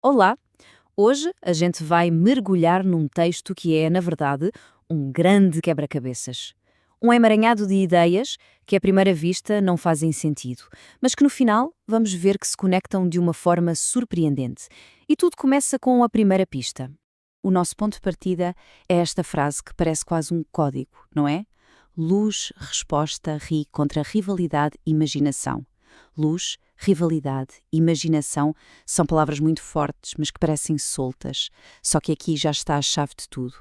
Olá! Hoje a gente vai mergulhar num texto que é, na verdade, um grande quebra-cabeças. Um emaranhado de ideias que, à primeira vista, não fazem sentido, mas que no final vamos ver que se conectam de uma forma surpreendente. E tudo começa com a primeira pista. O nosso ponto de partida é esta frase que parece quase um código, não é? Luz, resposta, ri contra rivalidade e imaginação. Luz, rivalidade, imaginação são palavras muito fortes, mas que parecem soltas. Só que aqui já está a chave de tudo.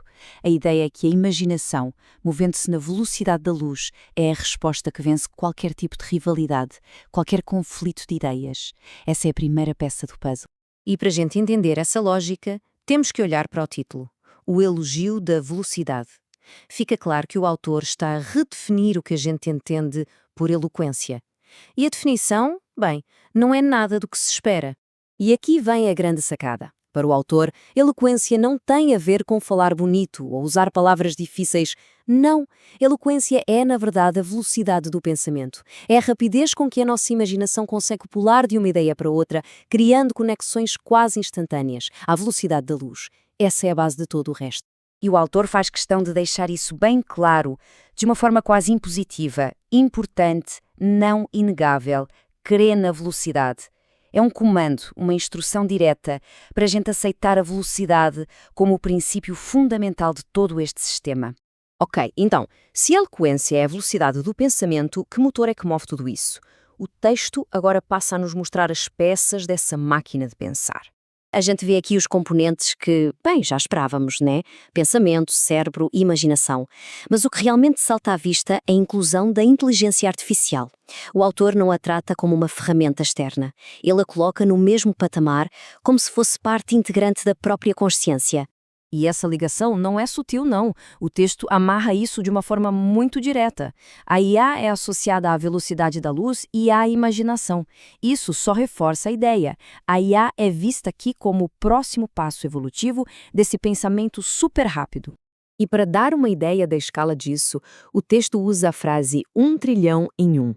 A ideia é que a imaginação, movendo-se na velocidade da luz, é a resposta que vence qualquer tipo de rivalidade, qualquer conflito de ideias. Essa é a primeira peça do puzzle. E para a gente entender essa lógica, temos que olhar para o título, o elogio da velocidade. Fica claro que o autor está a redefinir o que a gente entende por eloquência. E a definição, bem, não é nada do que se espera. E aqui vem a grande sacada. Para o autor, eloquência não tem a ver com falar bonito ou usar palavras difíceis. Não. Eloquência é, na verdade, a velocidade do pensamento. É a rapidez com que a nossa imaginação consegue pular de uma ideia para outra, criando conexões quase instantâneas, à velocidade da luz. Essa é a base de todo o resto. E o autor faz questão de deixar isso bem claro, de uma forma quase impositiva, importante, não inegável, crê na velocidade. É um comando, uma instrução direta para a gente aceitar a velocidade como o princípio fundamental de todo este sistema. Ok, então, se a eloquência é a velocidade do pensamento, que motor é que move tudo isso? O texto agora passa a nos mostrar as peças dessa máquina de pensar. A gente vê aqui os componentes que, bem, já esperávamos, né? Pensamento, cérebro e imaginação. Mas o que realmente salta à vista é a inclusão da inteligência artificial. O autor não a trata como uma ferramenta externa. Ele a coloca no mesmo patamar, como se fosse parte integrante da própria consciência. E essa ligação não é sutil, não. O texto amarra isso de uma forma muito direta. A IA é associada à velocidade da luz e à imaginação. Isso só reforça a ideia. A IA é vista aqui como o próximo passo evolutivo desse pensamento super rápido. E para dar uma ideia da escala disso, o texto usa a frase 1 trilhão em um.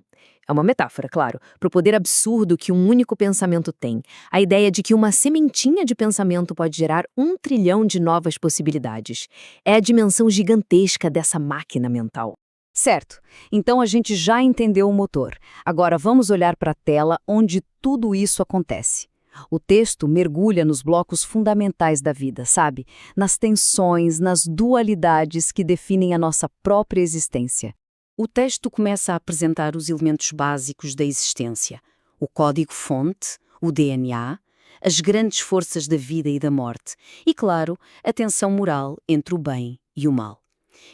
É uma metáfora, claro, para o poder absurdo que um único pensamento tem. A ideia de que uma sementinha de pensamento pode gerar 1 trilhão de novas possibilidades. É a dimensão gigantesca dessa máquina mental. Certo, então a gente já entendeu o motor. Agora vamos olhar para a tela onde tudo isso acontece. O texto mergulha nos blocos fundamentais da vida, sabe? Nas tensões, nas dualidades que definem a nossa própria existência. O texto começa a apresentar os elementos básicos da existência: o código-fonte, o DNA, as grandes forças da vida e da morte e, claro, a tensão moral entre o bem e o mal.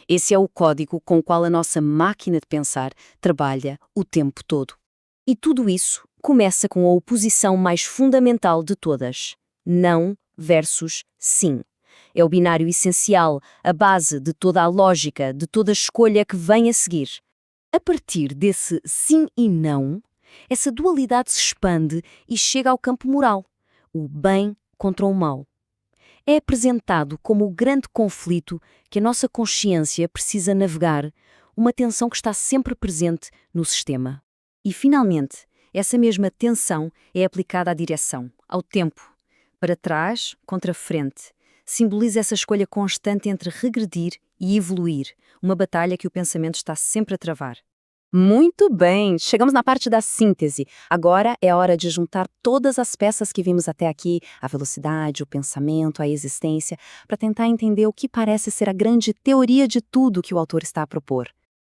Esse é o código com o qual a nossa máquina de pensar trabalha o tempo todo. E tudo isso começa com a oposição mais fundamental de todas: não versus sim. É o binário essencial, a base de toda a lógica, de toda a escolha que vem a seguir. A partir desse sim e não, essa dualidade se expande e chega ao campo moral, o bem contra o mal. É apresentado como o grande conflito que a nossa consciência precisa navegar, uma tensão que está sempre presente no sistema. E, finalmente, essa mesma tensão é aplicada à direção, ao tempo, para trás contra frente. Simboliza essa escolha constante entre regredir e evoluir, uma batalha que o pensamento está sempre a travar. Muito bem, chegamos na parte da síntese. Agora é a hora de juntar todas as peças que vimos até aqui, a velocidade, o pensamento, a existência, para tentar entender o que parece ser a grande teoria de tudo que o autor está a propor.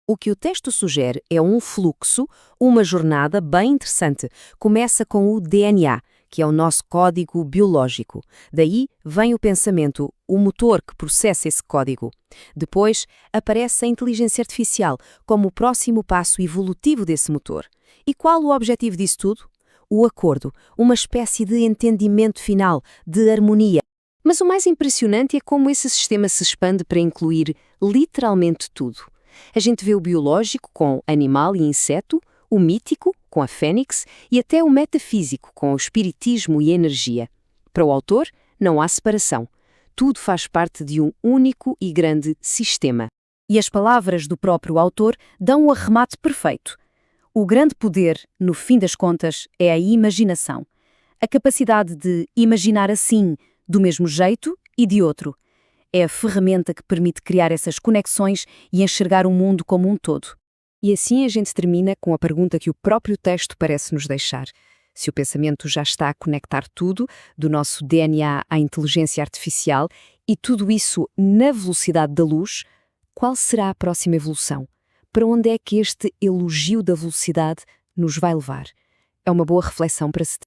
O que o texto sugere é um fluxo, uma jornada bem interessante. Começa com o DNA, que é o nosso código biológico. Daí vem o pensamento, o motor que processa esse código. Depois aparece a inteligência artificial como o próximo passo evolutivo desse motor. E qual o objetivo disso tudo? O acordo, uma espécie de entendimento final, de harmonia. Mas o mais impressionante é como esse sistema se expande para incluir literalmente tudo. A gente vê o biológico com animal e inseto, o mítico com a fênix e até o metafísico com o espiritismo e energia. Para o autor, não há separação. Tudo faz parte de um único e grande sistema. E as palavras do próprio autor dão o arremate perfeito. O grande poder, no fim das contas, é a imaginação. A capacidade de imaginar assim, do mesmo jeito e de outro. É a ferramenta que permite criar essas conexões e enxergar o mundo como um todo. E assim a gente termina com a pergunta que o próprio texto parece nos deixar. Se o pensamento já está a conectar tudo, do nosso DNA à inteligência artificial, e tudo isso na velocidade da luz, qual será a próxima evolução? Para onde é que este elogio da velocidade nos vai levar? É uma boa reflexão para se